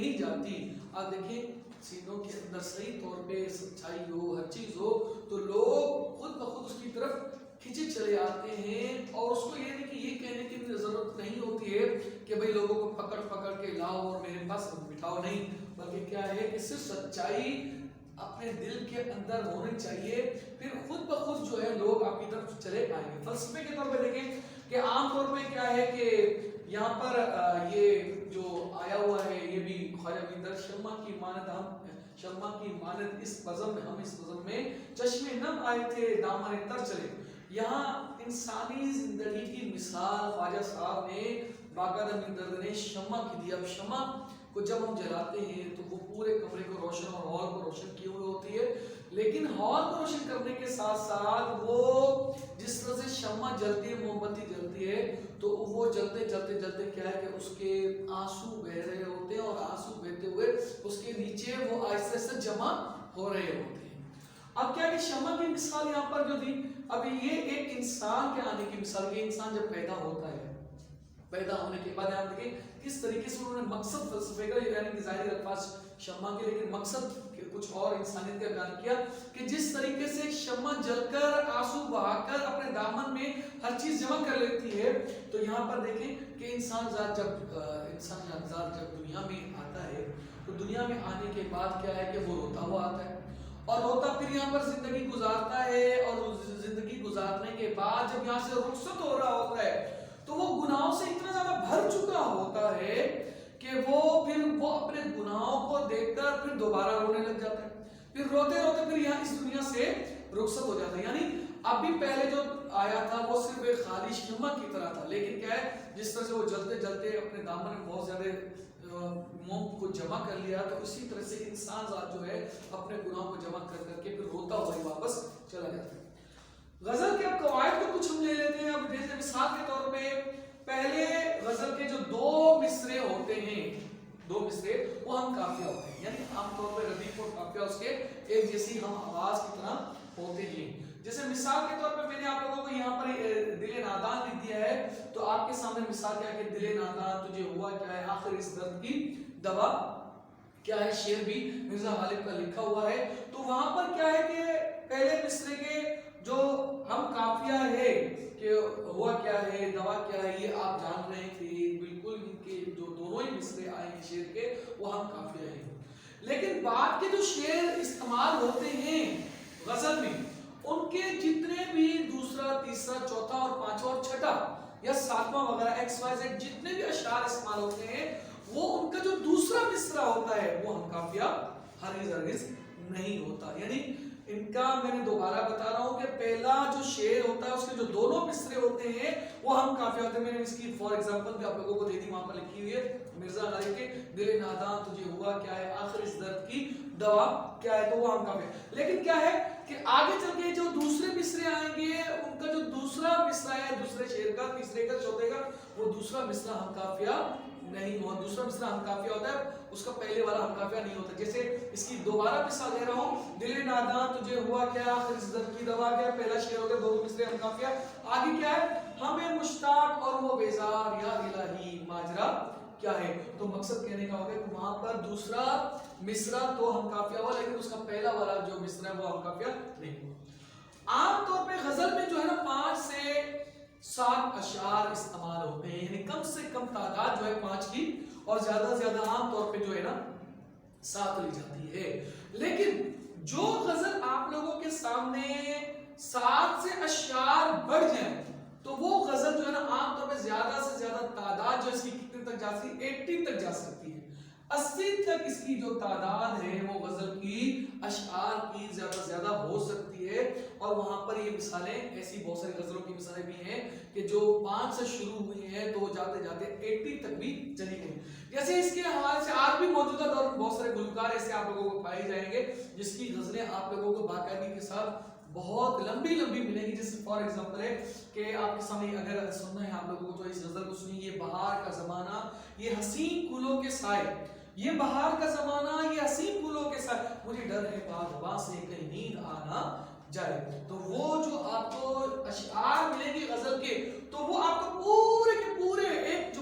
نہیں جاتی. آپ دیکھیں سینوں کے اندر صحیح طور پہ سچائی ہو، ہر چیز ہو تو لوگ خود بخود اس کی طرف کھینچے چلے آتے ہیں. اور اس کو یہ نہیں کہ یہ کہنے کی ضرورت نہیں ہوتی ہے کہ بھئی لوگوں کو پکڑ پکڑ کے لاؤ اور میرے پاس بٹھاؤ، نہیں، بلکہ کیا ہے کہ صرف سچائی اپنے دل کے اندر ہونی چاہیے، پھر خود بخود جو ہے لوگ آپ کی طرف چلے آئیں گے. فلسفے کے طور پہ دیکھیں کہ عام طور پہ کیا ہے کہ یہاں پر یہ جو آیا ہوا ہے یہ بھی خواجہ بیندر شمع کی مانند شمع کی مانند اس بزم میں، ہم اس بزم میں چشمے نم آئے تھے دامن تر چلے. یہاں انسانی زندگی کی مثال خواجہ صاحب نے باقاعدہ بیندر نے شمع کی دی. اب شمع کو جب ہم جلاتے ہیں تو وہ پورے کمرے کو روشن اور ہال کو روشن کیے ہوئے ہوتی ہے، لیکن ہال کو روشن کرنے کے ساتھ ساتھ وہ جس طرح سے شمع جلتی ہے، موم بتی جلتی ہے، تو وہ جلتے جلتے جلتے کیا ہے کہ اس کے آنسو بہ رہے ہوتے ہیں، اور آنسو بہتے ہوئے اس کے نیچے وہ آہستہ آہستہ جمع ہو رہے ہوتے ہیں. اب کیا کہ شمع کی مثال یہاں پر جو دی، اب یہ ایک انسان کے آنے کی مثال ہے. انسان جب پیدا ہوتا ہے، پیدا ہونے کے بعد آپ دیکھیں کس طریقے سے انہوں نے مقصد فلسفے کا، یعنی کہ ظاہری الفاظ شمع کے لیکن مقصد کچھ اور انسانیت کا بیان کیا کہ جس طریقے سے شمع جل کر آنسو بہا کر اپنے دامن میں ہر چیز جمع کر لیتی ہے، تو یہاں پر دیکھیں کہ انسان ذات جب دنیا میں آتا ہے تو دنیا میں آنے کے بعد کیا ہے کہ وہ روتا ہوا آتا ہے، اور روتا پھر یہاں پر زندگی گزارتا ہے، اور زندگی گزارنے کے بعد جب یہاں سے رخصت ہو رہا ہوتا ہے تو وہ گناہوں سے اتنا زیادہ بھر چکا ہوتا ہے کہ وہ اپنے گناہوں کو دیکھ کر پھر دوبارہ رونے لگ جاتا ہے، پھر روتے روتے پھر یہاں اس دنیا سے رخصت ہو جاتا ہے. یعنی ابھی پہلے جو آیا تھا وہ صرف ایک خالی شمع کی طرح تھا، لیکن کیا ہے جس طرح سے وہ جلتے جلتے اپنے دامن میں بہت زیادہ موم کو جمع کر لیا، تو اسی طرح سے انسان ذات جو ہے اپنے گناہوں کو جمع کر کر کے پھر روتا ہوا ہی واپس چلا جاتا ہے. غزل کے اب قواعد کو کچھ ہم لے لیتے ہیں. اب جیسے مثال کے طور پہ پہلے غزل کے جو دو مصرے ہوتے ہیں، دو مصرے وہ ہم قافیہ ہوتے ہیں، یعنی عام طور پہ ردیف اور قافیہ اس کے ایک جیسی ہم آواز کی طرح ہوتے ہیں. جیسے مثال کے طور پہ میں نے آپ لوگوں کو یہاں پر دل نادان لکھ دیا ہے، تو آپ کے سامنے مثال کیا ہے کہ دل نادان تجھے ہوا کیا ہے آخر اس درد کی دوا کیا ہے. شعر بھی مرزا غالب کا لکھا ہوا ہے. تو وہاں پر کیا ہے کہ پہلے مصرے کے جو ہم قافیہ ہے کہ ہوا کیا ہے دوا کیا ہے یہ آپ جان رہے تھے، بالکل ان کے جو دونوں ہی مصرے آئے ہیں شعر کے وہ ہم قافیہ ہیں. لیکن بعد کے جو شعر استعمال ہوتے ہیں غزل میں، ان کے جتنے بھی دوسرا تیسرا چوتھا اور پانچواں اور چھٹا یا ساتواں وغیرہ ایکس وائی زیڈ جتنے بھی اشعار استعمال ہوتے ہیں، وہ ان کا جو دوسرا مصرع ہوتا ہے وہ ہم قافیہ ہرگز نہیں ہوتا. یعنی ان کا میں نے دوبارہ بتا رہا ہوں کہ پہلا جو شعر ہوتا ہے اس کے جو دونوں مصرے ہوتے ہیں وہ ہم قافیہ ہوتے ہیں. میں نے اس کی فار ایگزامپل بھی آپ لوگوں کو دے دی، وہاں پر لکھی ہوئی ہے مرزا غالب کے دل نادان تجھے ہوا کیا ہے آخر اس درد کی دوا کیا ہے، تو وہ ہم قافیہ. لیکن کیا ہے کہ آگے چل کے جو دوسرے مصرے آئیں گے ان کا جو دوسرا مصرع ہے دوسرے شعر کا، تیسرے کا، چوتھے کا، وہ دوسرا مصرع ہم قافیہ نہیں ہوا. دوسرا مصرع ہم قافیہ ہوتا ہے، اس کا پہلے والا ہم قافیہ نہیں ہوتا. جیسے اس کی دوبارہ مثال دے رہا ہوں، دل نادان تجھے ہوا کیا آخر اس درد کی دوا کیا، پہلا شعر ہو گیا، دونوں مصرے ہم قافیہ. آگے کیا ہے ہمیں مشتاق اور وہ بیزار یا الہی ماجرا کیا ہے. تو مقصد کہنے کا ہوگا کہ وہاں پر دوسرا مصرع تو ہم قافیہ ہوا، لیکن اس کا پہلا والا جو مصرع ہے وہ ہم قافیہ نہیں ہوا. عام طور پہ غزل میں جو ہے نا 5 سے 7 اشعار استعمال ہوتے ہیں، یعنی کم سے کم تعداد جو ہے 5 کی، اور زیادہ سے زیادہ عام طور پہ جو ہے نا 7 لی جاتی ہے. لیکن جو غزل آپ لوگوں کے سامنے 7 سے اشعار بڑھ جائیں تو وہ غزل جو ہے نا عام طور پہ زیادہ سے زیادہ تعداد جو اس کی کتنے تک جا سکتی ہے، 80 تک جا سکتی ہے. 80 تک اس کی جو تعداد ہے وہ غزل کی اشعار کی زیادہ سے زیادہ ہو سکتی ہے. اور وہاں پر یہ مثالیں ایسی بہت ساری غزلوں کی مثالیں بھی ہیں کہ جو 5 سے شروع ہوئی ہیں تو جاتے جاتے 80 تک بھی چلی گئی. جیسے اس کے حوالے سے آج بھی موجودہ دور میں بہت سارے گلوکار ایسے آپ لوگوں کو پائے جائیں گے جس کی غزلیں آپ لوگوں کو باقاعدگی کے ساتھ بہت لمبی لمبی ملیں گی. جیسے فار ایگزامپل ہے کہ آپ کے سامنے اگر سننا ہے آپ لوگوں کو تو اس غزل کو سنیے. یہ بہار کا زمانہ یہ حسین پھولوں کے سائے، یہ بہار کا زمانہ یہ حسین پھولوں کے سائے، مجھے ڈر ہے باغباں سے کہیں نیند آنا جائے. تو وہ جو آپ کو اشعار ملیں گے غزل کے تو وہ آپ کو پورے کے پورے ایک جو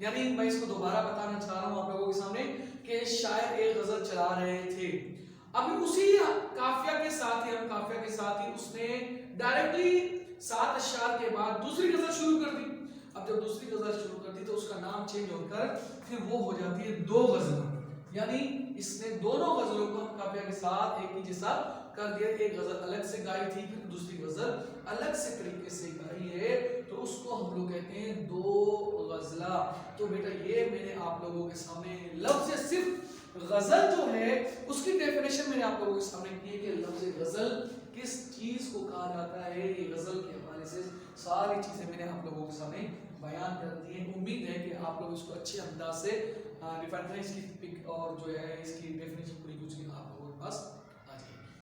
یعنی میں اس کو دوبارہ بتانا چاہ رہا ہوں آپ لوگوں کے سامنے کہ شاعر ایک غزل چلا رہے تھے، ابھی اسی قافیہ کے ساتھ ہی اس نے ڈائریکٹلی 7 اشعار کے بعد دوسری غزل شروع کر دی. اب جب دوسری غزل شروع کر دی تو اس کا نام چینج ہو کر پھر وہ ہو جاتی ہے 2 غزلیں. یعنی اس نے دونوں غزلوں کو ہم قافیہ کے ساتھ ایک ہی جیسا کر دیا. ایک غزل الگ سے گائی تھی، پھر دوسری غزل الگ سے طریقے سے گائی ہے، تو اس کو ہم لوگ کہتے ہیں 2 غزلہ. تو بیٹا یہ میں نے آپ لوگوں کے سامنے لفظ صرف غزل جو ہے اس کی ڈیفینیشن میں نے آپ لوگوں کے سامنے کی ہے کہ لفظ غزل کس چیز کو کہا جاتا ہے. یہ غزل کے حوالے سے ساری چیزیں میں نے آپ لوگوں کے سامنے بیان کر دی ہیں. امید ہے کہ آپ لوگ اس کو اچھے انداز سے ڈیفائن کریں. اس کی پک اور جو ہے اس کی ڈیفینیشن پوری کچھ آپ لوگوں کے پاس